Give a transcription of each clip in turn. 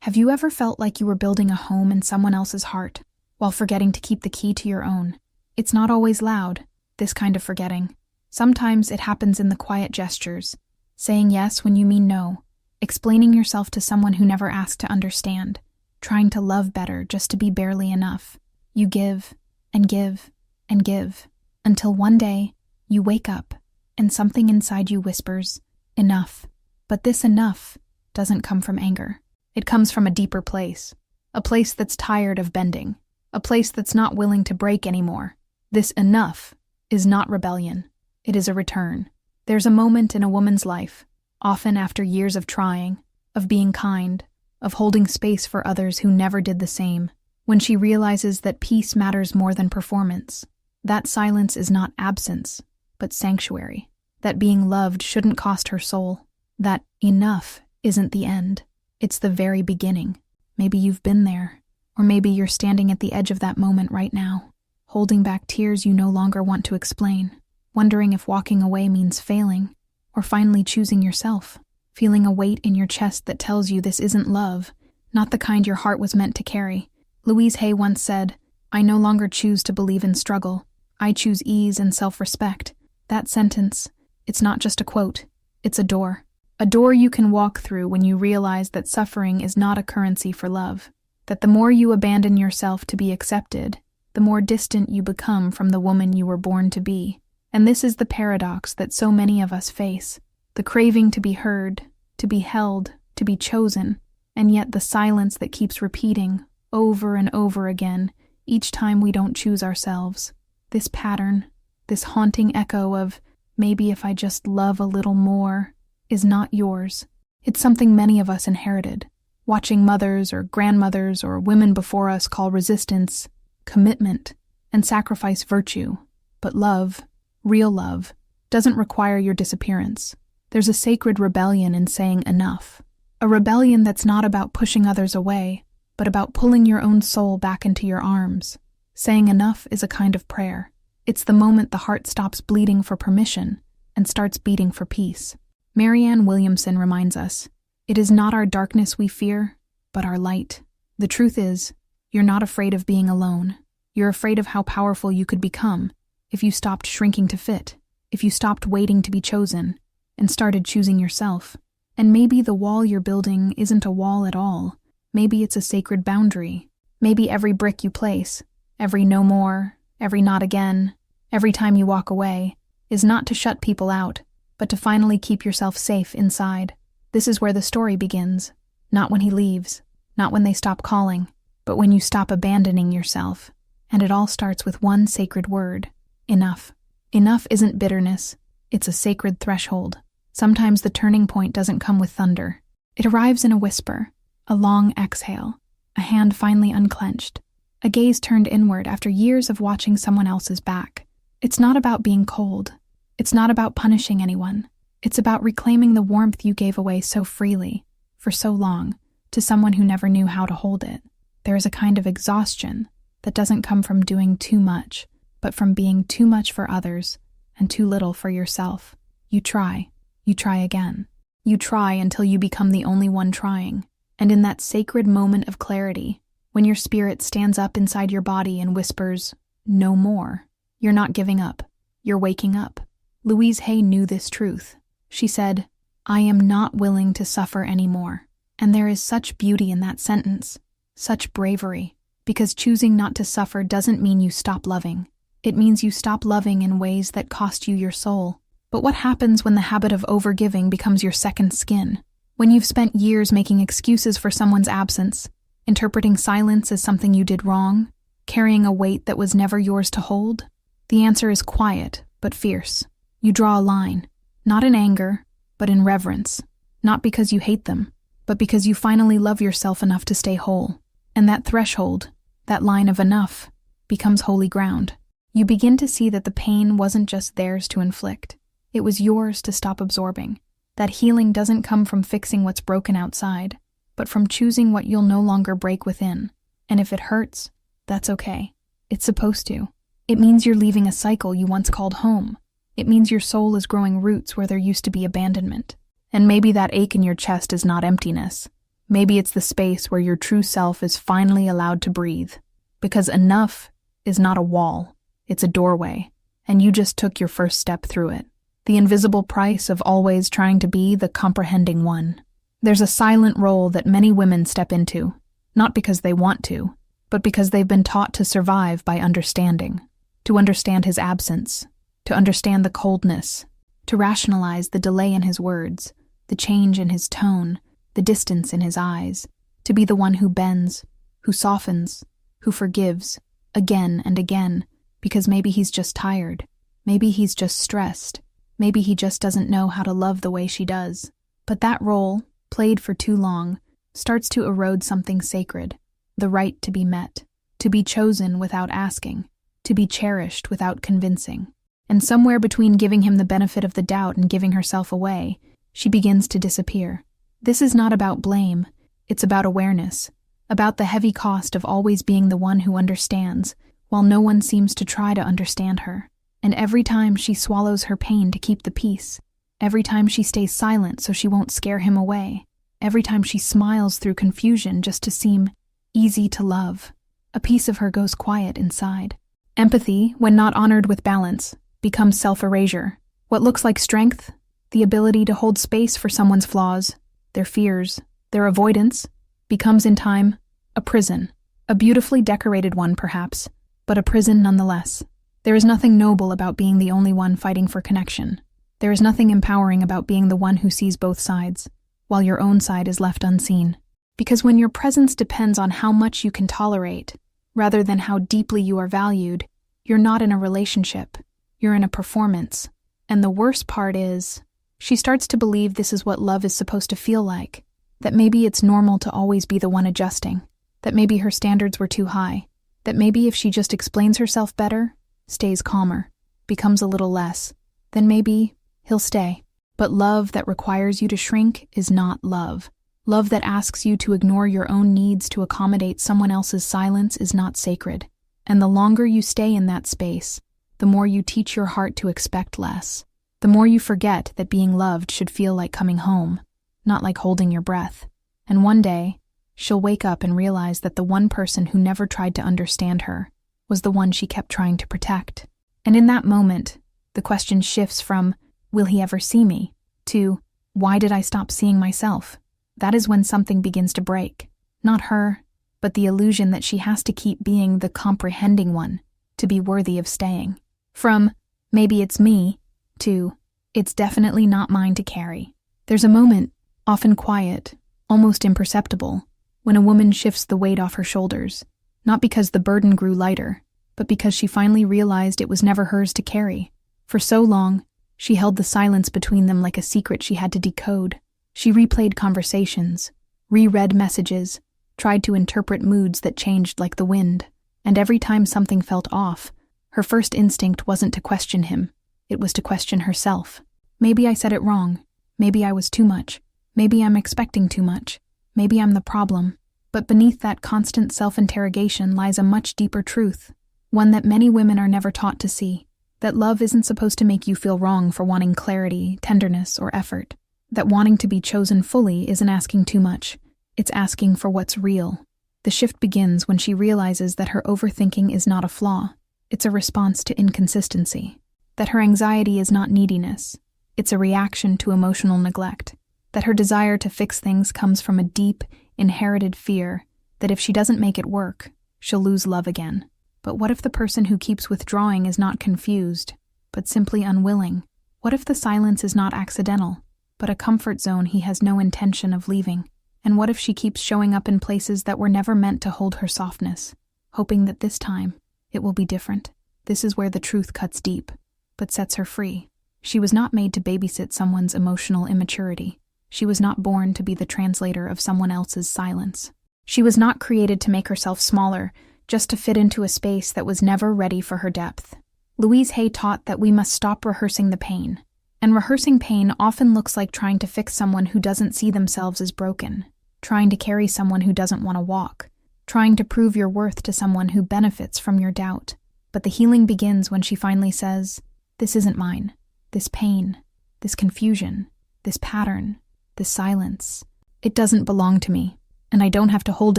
Have you ever felt like you were building a home in someone else's heart, while forgetting to keep the key to your own? It's not always loud, this kind of forgetting. Sometimes it happens in the quiet gestures, saying yes when you mean no, explaining yourself to someone who never asked to understand, trying to love better just to be barely enough. You give, and give, and give, until one day, you wake up, and something inside you whispers, enough. But this enough doesn't come from anger. It comes from a deeper place, a place that's tired of bending, a place that's not willing to break anymore. This enough is not rebellion. It is a return. There's a moment in a woman's life, often after years of trying, of being kind, of holding space for others who never did the same, when she realizes that peace matters more than performance. That silence is not absence, but sanctuary. That being loved shouldn't cost her soul. That enough isn't the end. It's the very beginning. Maybe you've been there, or maybe you're standing at the edge of that moment right now, holding back tears you no longer want to explain, wondering if walking away means failing, or finally choosing yourself, feeling a weight in your chest that tells you this isn't love, not the kind your heart was meant to carry. Louise once said, "I no longer choose to believe in struggle. I choose ease and self-respect." That sentence, it's not just a quote, it's a door. A door you can walk through when you realize that suffering is not a currency for love, that the more you abandon yourself to be accepted, the more distant you become from the woman you were born to be. And this is the paradox that so many of us face, the craving to be heard, to be held, to be chosen, and yet the silence that keeps repeating over and over again each time we don't choose ourselves. This pattern, this haunting echo of, maybe if I just love a little more, is not yours. It's something many of us inherited, watching mothers or grandmothers or women before us call resistance commitment and sacrifice virtue. But love, real love, doesn't require your disappearance. There's a sacred rebellion in saying enough. A rebellion that's not about pushing others away, but about pulling your own soul back into your arms. Saying enough is a kind of prayer. It's the moment the heart stops bleeding for permission and starts beating for peace. Marianne Williamson reminds us, "It is not our darkness we fear, but our light." The truth is, you're not afraid of being alone. You're afraid of how powerful you could become if you stopped shrinking to fit, if you stopped waiting to be chosen, and started choosing yourself. And maybe the wall you're building isn't a wall at all. Maybe it's a sacred boundary. Maybe every brick you place, every no more, every not again, every time you walk away, is not to shut people out, but to finally keep yourself safe inside. This is where the story begins. Not when he leaves, not when they stop calling, but when you stop abandoning yourself. And it all starts with one sacred word: enough. Enough isn't bitterness, it's a sacred threshold. Sometimes the turning point doesn't come with thunder. It arrives in a whisper, a long exhale, a hand finally unclenched, a gaze turned inward after years of watching someone else's back. It's not about being cold. It's not about punishing anyone. It's about reclaiming the warmth you gave away so freely, for so long, to someone who never knew how to hold it. There is a kind of exhaustion that doesn't come from doing too much, but from being too much for others and too little for yourself. You try again. You try until you become the only one trying. And in that sacred moment of clarity, when your spirit stands up inside your body and whispers, "No more," you're not giving up. You're waking up. Louise knew this truth. She said, "I am not willing to suffer anymore." And there is such beauty in that sentence, such bravery, because choosing not to suffer doesn't mean you stop loving. It means you stop loving in ways that cost you your soul. But what happens when the habit of overgiving becomes your second skin? When you've spent years making excuses for someone's absence, interpreting silence as something you did wrong, carrying a weight that was never yours to hold? The answer is quiet, but fierce. You draw a line, not in anger, but in reverence. Not because you hate them, but because you finally love yourself enough to stay whole. And that threshold, that line of enough, becomes holy ground. You begin to see that the pain wasn't just theirs to inflict. It was yours to stop absorbing. That healing doesn't come from fixing what's broken outside, but from choosing what you'll no longer break within. And if it hurts, that's okay. It's supposed to. It means you're leaving a cycle you once called home. It means your soul is growing roots where there used to be abandonment. And maybe that ache in your chest is not emptiness. Maybe it's the space where your true self is finally allowed to breathe. Because enough is not a wall, it's a doorway, and you just took your first step through it. The invisible price of always trying to be the comprehending one. There's a silent role that many women step into, not because they want to, but because they've been taught to survive by understanding. To understand his absence, to understand the coldness, to rationalize the delay in his words, the change in his tone, the distance in his eyes, to be the one who bends, who softens, who forgives, again and again, because maybe he's just tired, maybe he's just stressed, maybe he just doesn't know how to love the way she does. But that role, played for too long, starts to erode something sacred, the right to be met, to be chosen without asking, to be cherished without convincing. And somewhere between giving him the benefit of the doubt and giving herself away, she begins to disappear. This is not about blame, it's about awareness, about the heavy cost of always being the one who understands, while no one seems to try to understand her. And every time she swallows her pain to keep the peace, every time she stays silent so she won't scare him away, every time she smiles through confusion just to seem easy to love, a piece of her goes quiet inside. Empathy, when not honored with balance, becomes self-erasure. What looks like strength, the ability to hold space for someone's flaws, their fears, their avoidance, becomes in time a prison. A beautifully decorated one, perhaps, but a prison nonetheless. There is nothing noble about being the only one fighting for connection. There is nothing empowering about being the one who sees both sides, while your own side is left unseen. Because when your presence depends on how much you can tolerate, rather than how deeply you are valued, you're not in a relationship, you're in a performance. And the worst part is, she starts to believe this is what love is supposed to feel like, that maybe it's normal to always be the one adjusting, that maybe her standards were too high, that maybe if she just explains herself better, stays calmer, becomes a little less, then maybe he'll stay. But love that requires you to shrink is not love. Love that asks you to ignore your own needs to accommodate someone else's silence is not sacred. And the longer you stay in that space, the more you teach your heart to expect less. The more you forget that being loved should feel like coming home, not like holding your breath. And one day, she'll wake up and realize that the one person who never tried to understand her was the one she kept trying to protect. And in that moment, the question shifts from, will he ever see me, to, why did I stop seeing myself? That is when something begins to break. Not her, but the illusion that she has to keep being the comprehending one to be worthy of staying. From, maybe it's me, to, it's definitely not mine to carry. There's a moment, often quiet, almost imperceptible, when a woman shifts the weight off her shoulders, not because the burden grew lighter, but because she finally realized it was never hers to carry. For so long, she held the silence between them like a secret she had to decode. She replayed conversations, reread messages, tried to interpret moods that changed like the wind, and every time something felt off, her first instinct wasn't to question him, it was to question herself. Maybe I said it wrong. Maybe I was too much. Maybe I'm expecting too much. Maybe I'm the problem. But beneath that constant self-interrogation lies a much deeper truth, one that many women are never taught to see, that love isn't supposed to make you feel wrong for wanting clarity, tenderness, or effort, that wanting to be chosen fully isn't asking too much, it's asking for what's real. The shift begins when she realizes that her overthinking is not a flaw, it's a response to inconsistency, that her anxiety is not neediness, it's a reaction to emotional neglect, that her desire to fix things comes from a deep, inherited fear that if she doesn't make it work, she'll lose love again. But what if the person who keeps withdrawing is not confused, but simply unwilling? What if the silence is not accidental, but a comfort zone he has no intention of leaving? And what if she keeps showing up in places that were never meant to hold her softness, hoping that this time it will be different? This is where the truth cuts deep, but sets her free. She was not made to babysit someone's emotional immaturity. She was not born to be the translator of someone else's silence. She was not created to make herself smaller, just to fit into a space that was never ready for her depth. Louise Hay taught that we must stop rehearsing the pain. And rehearsing pain often looks like trying to fix someone who doesn't see themselves as broken, trying to carry someone who doesn't want to walk, trying to prove your worth to someone who benefits from your doubt. But the healing begins when she finally says, this isn't mine. This pain, this confusion, this pattern, this silence, it doesn't belong to me. and I don't have to hold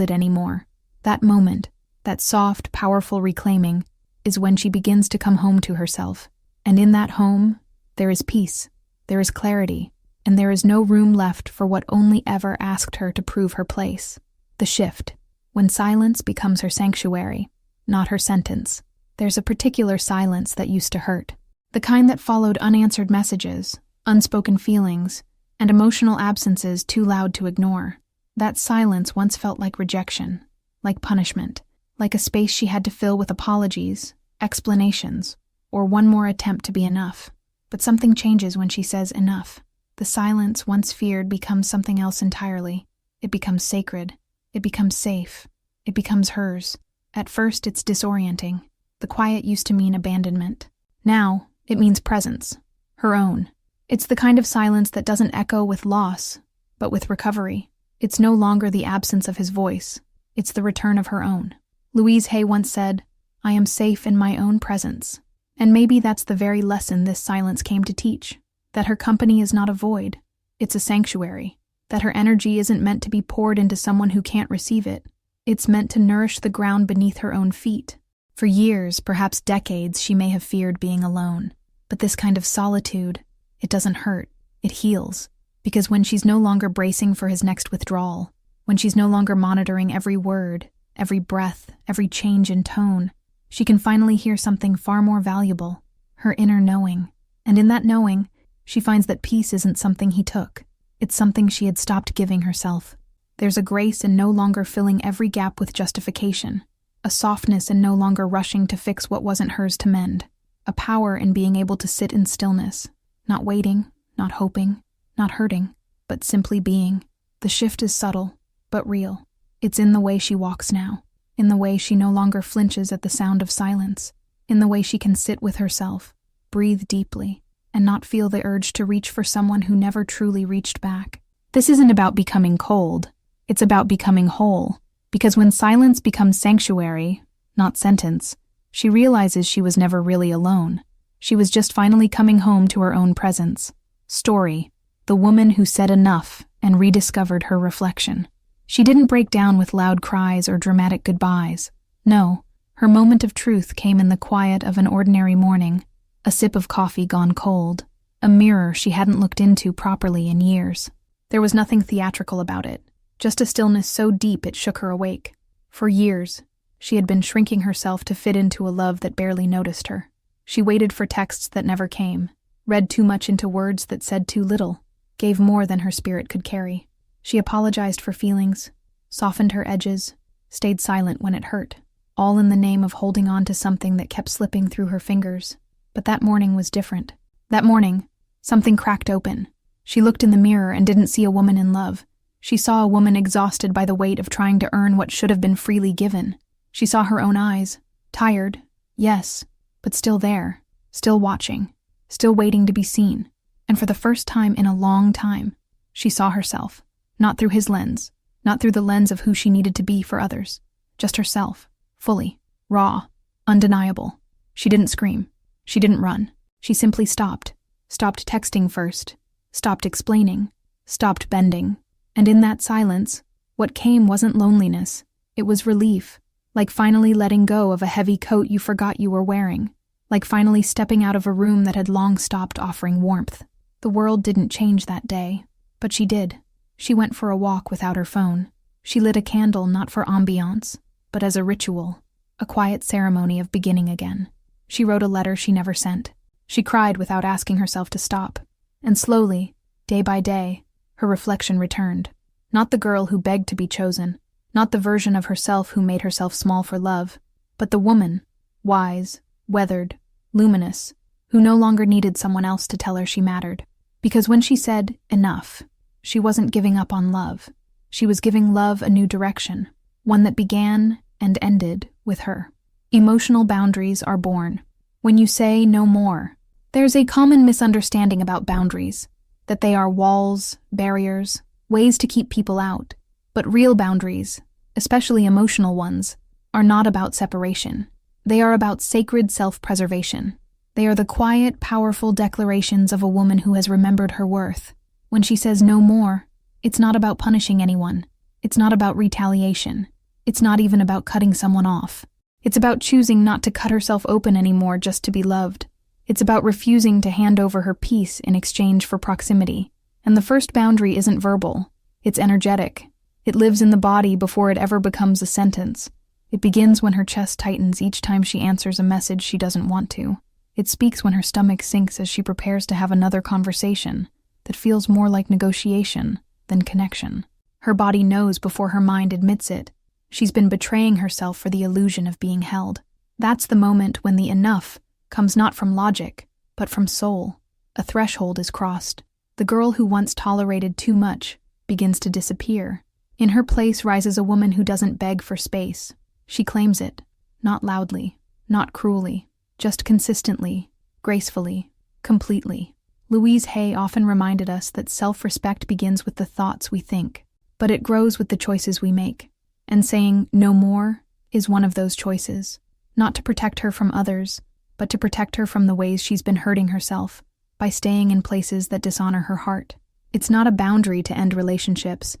it anymore. That moment, that soft, powerful reclaiming, is when she begins to come home to herself. And in that home, there is peace, there is clarity, and there is no room left for what only ever asked her to prove her place. The shift, when silence becomes her sanctuary, not her sentence. There's a particular silence that used to hurt, the kind that followed unanswered messages, unspoken feelings, and emotional absences too loud to ignore. That silence once felt like rejection, like punishment, like a space she had to fill with apologies, explanations, or one more attempt to be enough. But something changes when she says enough. The silence once feared becomes something else entirely. It becomes sacred. It becomes safe. It becomes hers. At first, it's disorienting. The quiet used to mean abandonment. Now, it means presence. Her own. It's the kind of silence that doesn't echo with loss, but with recovery. It's no longer the absence of his voice. It's the return of her own. Louise Hay once said, "I am safe in my own presence." And maybe that's the very lesson this silence came to teach. That her company is not a void. It's a sanctuary. That her energy isn't meant to be poured into someone who can't receive it. It's meant to nourish the ground beneath her own feet. For years, perhaps decades, she may have feared being alone. But this kind of solitude, it doesn't hurt. It heals. Because when she's no longer bracing for his next withdrawal, when she's no longer monitoring every word, every breath, every change in tone, she can finally hear something far more valuable, her inner knowing. And in that knowing, she finds that peace isn't something he took. It's something she had stopped giving herself. There's a grace in no longer filling every gap with justification, a softness in no longer rushing to fix what wasn't hers to mend, a power in being able to sit in stillness, not waiting, not hoping, not hurting, but simply being. The shift is subtle, but real. It's in the way she walks now, in the way she no longer flinches at the sound of silence, in the way she can sit with herself, breathe deeply, and not feel the urge to reach for someone who never truly reached back. This isn't about becoming cold. It's about becoming whole. Because when silence becomes sanctuary, not sentence, she realizes she was never really alone. She was just finally coming home to her own presence. Story, the woman who said enough and rediscovered her reflection. She didn't break down with loud cries or dramatic goodbyes. No, her moment of truth came in the quiet of an ordinary morning, a sip of coffee gone cold, a mirror she hadn't looked into properly in years. There was nothing theatrical about it, just a stillness so deep it shook her awake. For years, she had been shrinking herself to fit into a love that barely noticed her. She waited for texts that never came, read too much into words that said too little, gave more than her spirit could carry. She apologized for feelings, softened her edges, stayed silent when it hurt, all in the name of holding on to something that kept slipping through her fingers. But that morning was different. That morning, something cracked open. She looked in the mirror and didn't see a woman in love. She saw a woman exhausted by the weight of trying to earn what should have been freely given. She saw her own eyes, tired, yes, but still there, still watching, still waiting to be seen. And for the first time in a long time, she saw herself, not through his lens, not through the lens of who she needed to be for others, just herself, fully, raw, undeniable. She didn't scream. She didn't run. She simply stopped texting first, stopped explaining, stopped bending. And in that silence, what came wasn't loneliness. It was relief, like finally letting go of a heavy coat you forgot you were wearing, like finally stepping out of a room that had long stopped offering warmth. The world didn't change that day, but she did. She went for a walk without her phone. She lit a candle not for ambiance, but as a ritual, a quiet ceremony of beginning again. She wrote a letter she never sent. She cried without asking herself to stop. And slowly, day by day, her reflection returned. Not the girl who begged to be chosen, not the version of herself who made herself small for love, but the woman, wise, weathered, luminous, who no longer needed someone else to tell her she mattered. Because when she said, enough, she wasn't giving up on love. She was giving love a new direction, one that began and ended with her. Emotional boundaries are born. When you say no more, there's a common misunderstanding about boundaries, that they are walls, barriers, ways to keep people out. But real boundaries, especially emotional ones, are not about separation. They are about sacred self-preservation. They are the quiet, powerful declarations of a woman who has remembered her worth. When she says no more, it's not about punishing anyone. It's not about retaliation. It's not even about cutting someone off. It's about choosing not to cut herself open anymore just to be loved. It's about refusing to hand over her peace in exchange for proximity. And the first boundary isn't verbal. It's energetic. It lives in the body before it ever becomes a sentence. It begins when her chest tightens each time she answers a message she doesn't want to. It speaks when her stomach sinks as she prepares to have another conversation that feels more like negotiation than connection. Her body knows before her mind admits it. She's been betraying herself for the illusion of being held. That's the moment when the enough comes not from logic, but from soul. A threshold is crossed. The girl who once tolerated too much begins to disappear. In her place rises a woman who doesn't beg for space. She claims it, not loudly, not cruelly, just consistently, gracefully, completely. Louise Hay often reminded us that self-respect begins with the thoughts we think, but it grows with the choices we make. And saying no more is one of those choices, not to protect her from others, but to protect her from the ways she's been hurting herself by staying in places that dishonor her heart. It's not a boundary to end relationships.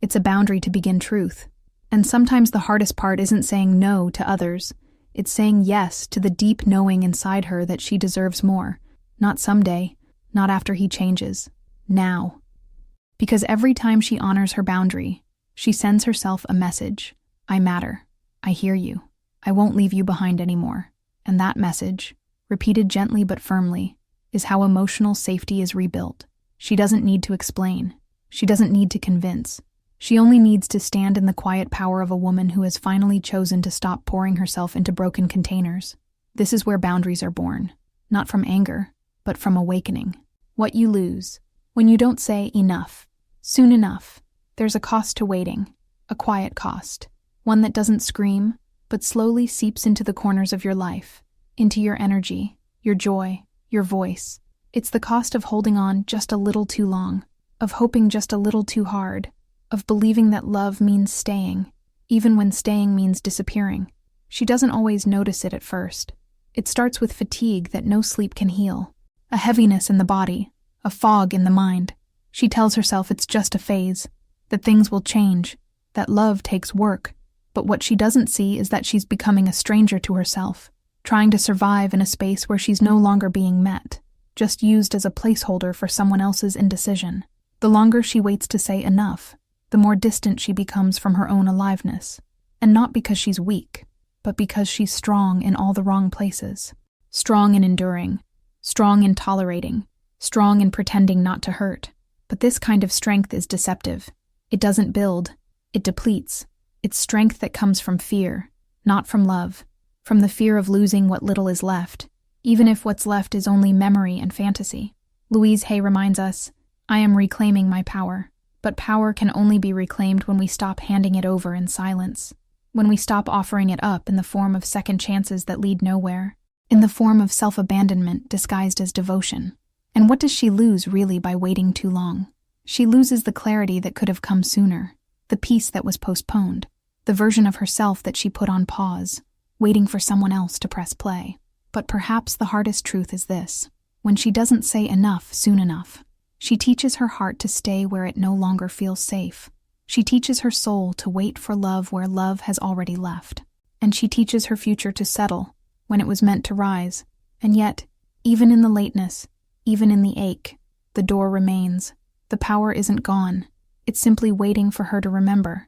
It's a boundary to begin truth. And sometimes the hardest part isn't saying no to others. It's saying yes to the deep knowing inside her that she deserves more. Not someday, not after he changes. Now. Because every time she honors her boundary, she sends herself a message. I matter. I hear you. I won't leave you behind anymore. And that message, repeated gently but firmly, is how emotional safety is rebuilt. She doesn't need to explain. She doesn't need to convince. She only needs to stand in the quiet power of a woman who has finally chosen to stop pouring herself into broken containers. This is where boundaries are born, not from anger, but from awakening. What you lose when you don't say enough, soon enough. There's a cost to waiting, a quiet cost, one that doesn't scream, but slowly seeps into the corners of your life, into your energy, your joy, your voice. It's the cost of holding on just a little too long, of hoping just a little too hard, of believing that love means staying, even when staying means disappearing. She doesn't always notice it at first. It starts with fatigue that no sleep can heal, a heaviness in the body, a fog in the mind. She tells herself it's just a phase, that things will change, that love takes work. But what she doesn't see is that she's becoming a stranger to herself, trying to survive in a space where she's no longer being met, just used as a placeholder for someone else's indecision. The longer she waits to say enough, the more distant she becomes from her own aliveness. And not because she's weak, but because she's strong in all the wrong places. Strong in enduring, strong in tolerating, strong in pretending not to hurt. But this kind of strength is deceptive. It doesn't build, it depletes. It's strength that comes from fear, not from love, from the fear of losing what little is left, even if what's left is only memory and fantasy. Louise Hay reminds us, I am reclaiming my power. But power can only be reclaimed when we stop handing it over in silence, when we stop offering it up in the form of second chances that lead nowhere, in the form of self-abandonment disguised as devotion. And what does she lose really by waiting too long? She loses the clarity that could have come sooner, the peace that was postponed, the version of herself that she put on pause, waiting for someone else to press play. But perhaps the hardest truth is this: when she doesn't say enough soon enough, she teaches her heart to stay where it no longer feels safe. She teaches her soul to wait for love where love has already left. And she teaches her future to settle when it was meant to rise. And yet, even in the lateness, even in the ache, the door remains. The power isn't gone. It's simply waiting for her to remember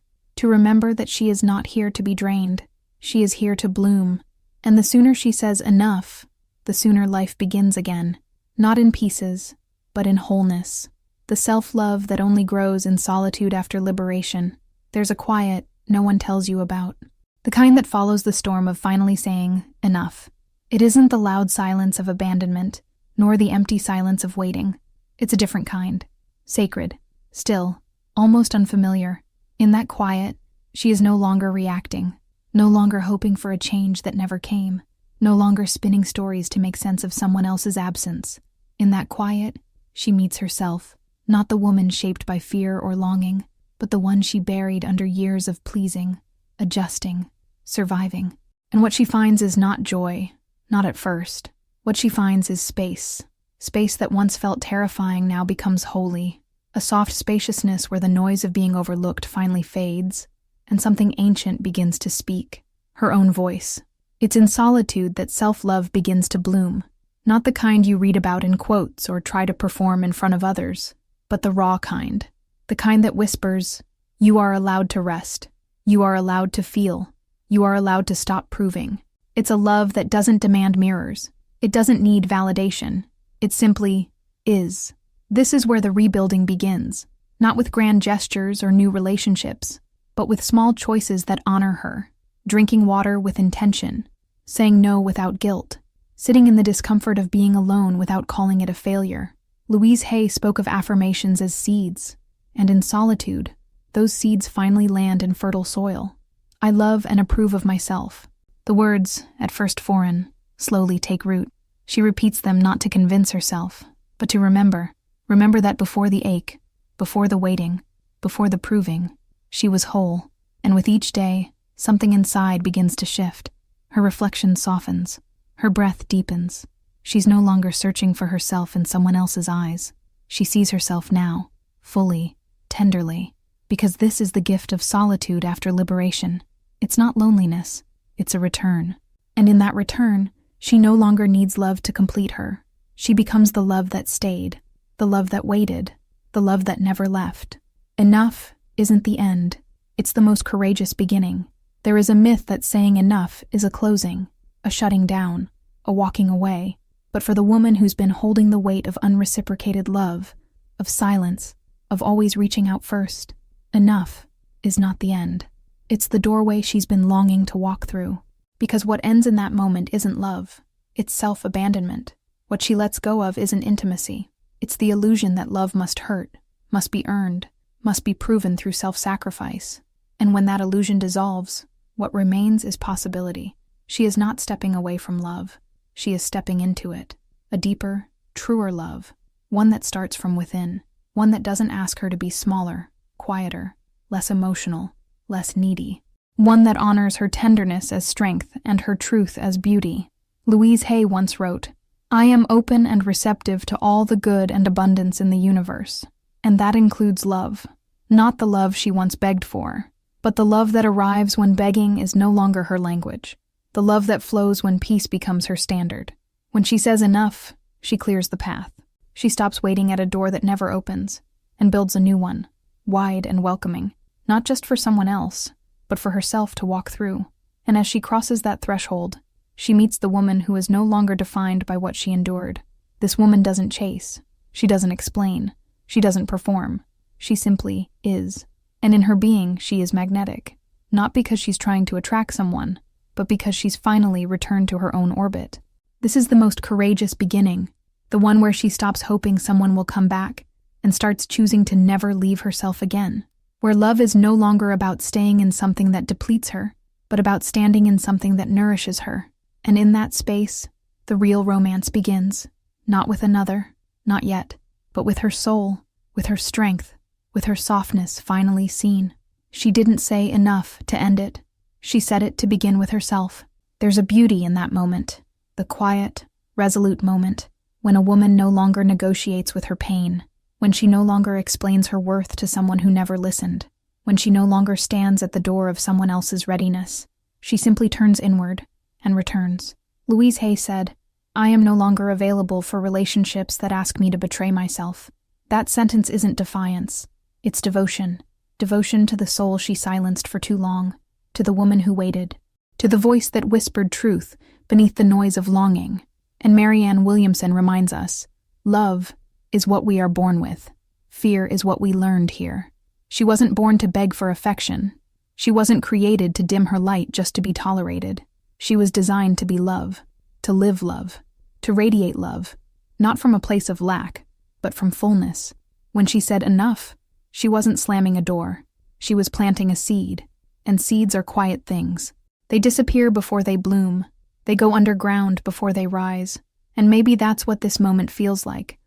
that she is not here to be drained. She is here to bloom. And the sooner she says enough, the sooner life begins again. Not in pieces, but in wholeness. The self-love that only grows in solitude after liberation. There's a quiet no one tells you about. The kind that follows the storm of finally saying enough. It isn't the loud silence of abandonment, nor the empty silence of waiting. It's a different kind. Sacred, still, almost unfamiliar. In that quiet, she is no longer reacting, no longer hoping for a change that never came, no longer spinning stories to make sense of someone else's absence. In that quiet, she meets herself, not the woman shaped by fear or longing, but the one she buried under years of pleasing, adjusting, surviving. And what she finds is not joy, not at first. What she finds is space. Space that once felt terrifying now becomes holy. a soft spaciousness where the noise of being overlooked finally fades, and something ancient begins to speak, her own voice. It's in solitude that self-love begins to bloom, not the kind you read about in quotes or try to perform in front of others, but the raw kind, the kind that whispers, "You are allowed to rest. You are allowed to feel. You are allowed to stop proving." It's a love that doesn't demand mirrors. It doesn't need validation. It simply is. This is where the rebuilding begins, not with grand gestures or new relationships, but with small choices that honor her, drinking water with intention, saying no without guilt, sitting in the discomfort of being alone without calling it a failure. Louise Hay spoke of affirmations as seeds, and in solitude, those seeds finally land in fertile soil. I love and approve of myself. The words, at first foreign, slowly take root. She repeats them not to convince herself, but to remember that before the ache, before the waiting, before the proving, she was whole, and with each day, something inside begins to shift. Her reflection softens, her breath deepens. She's no longer searching for herself in someone else's eyes. She sees herself now, fully, tenderly, because this is the gift of solitude after liberation. It's not loneliness, it's a return. And in that return, she no longer needs love to complete her. She becomes the love that stayed, the love that waited, the love that never left. Enough isn't the end. It's the most courageous beginning. There is a myth that saying enough is a closing, a shutting down, a walking away. But for the woman who's been holding the weight of unreciprocated love, of silence, of always reaching out first, enough is not the end. It's the doorway she's been longing to walk through. Because what ends in that moment isn't love, it's self-abandonment. What she lets go of isn't intimacy. It's the illusion that love must hurt, must be earned, must be proven through self-sacrifice. And when that illusion dissolves, what remains is possibility. She is not stepping away from love. She is stepping into it. A deeper, truer love. One that starts from within. One that doesn't ask her to be smaller, quieter, less emotional, less needy. One that honors her tenderness as strength and her truth as beauty. Louise Hay once wrote, "I am open and receptive to all the good and abundance in the universe, and that includes love. Not the love she once begged for, but the love that arrives when begging is no longer her language. The love that flows when peace becomes her standard. When she says enough, she clears the path. She stops waiting at a door that never opens, and builds a new one, wide and welcoming, not just for someone else, but for herself to walk through. And as she crosses that threshold, she meets the woman who is no longer defined by what she endured. This woman doesn't chase. She doesn't explain. She doesn't perform. She simply is. And in her being, she is magnetic. Not because she's trying to attract someone, but because she's finally returned to her own orbit. This is the most courageous beginning, the one where she stops hoping someone will come back and starts choosing to never leave herself again. Where love is no longer about staying in something that depletes her, but about standing in something that nourishes her. And in that space, the real romance begins. Not with another, not yet, but with her soul, with her strength, with her softness finally seen. She didn't say enough to end it. She said it to begin with herself. There's a beauty in that moment, the quiet, resolute moment, when a woman no longer negotiates with her pain, when she no longer explains her worth to someone who never listened, when she no longer stands at the door of someone else's readiness. She simply turns inward and returns. Louise Hay said, "I am no longer available for relationships that ask me to betray myself." That sentence isn't defiance. It's devotion. Devotion to the soul she silenced for too long, to the woman who waited, to the voice that whispered truth beneath the noise of longing. And Marianne Williamson reminds us, love is what we are born with. Fear is what we learned here. She wasn't born to beg for affection. She wasn't created to dim her light just to be tolerated. She was designed to be love, to live love, to radiate love, not from a place of lack, but from fullness. When she said enough, she wasn't slamming a door. She was planting a seed, and seeds are quiet things. They disappear before they bloom. They go underground before they rise. And maybe that's what this moment feels like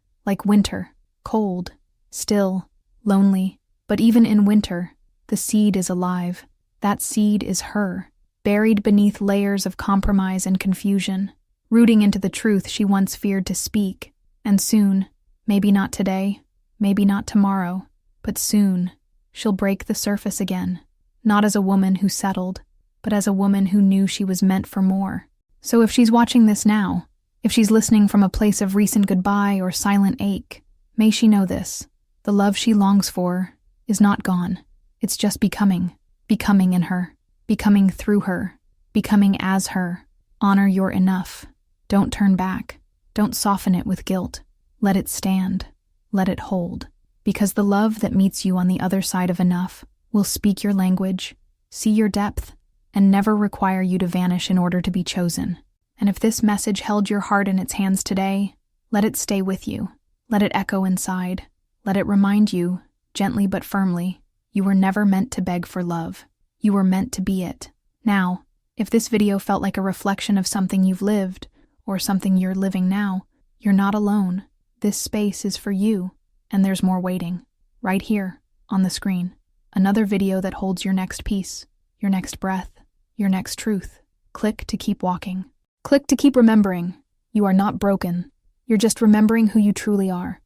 winter, cold, still, lonely. But even in winter, the seed is alive. That seed is her, buried beneath layers of compromise and confusion, rooting into the truth she once feared to speak. And soon, maybe not today, Maybe not tomorrow, but soon, she'll break the surface again. Not as a woman who settled, but as a woman who knew she was meant for more. So if she's watching this now, if she's listening from a place of recent goodbye or silent ache, may she know this. The love she longs for is not gone. It's just becoming in her, becoming through her, becoming as her. Honor your enough. Don't turn back. Don't soften it with guilt. Let it stand. Let it hold. Because the love that meets you on the other side of enough will speak your language, see your depth, and never require you to vanish in order to be chosen. And if this message held your heart in its hands today, let it stay with you. Let it echo inside. Let it remind you, gently but firmly, you were never meant to beg for love. You were meant to be it. Now, if this video felt like a reflection of something you've lived, or something you're living now, you're not alone. This space is for you, and there's more waiting. Right here, on the screen. Another video that holds your next piece, your next breath, your next truth. Click to keep walking. Click to keep remembering. You are not broken. You're just remembering who you truly are.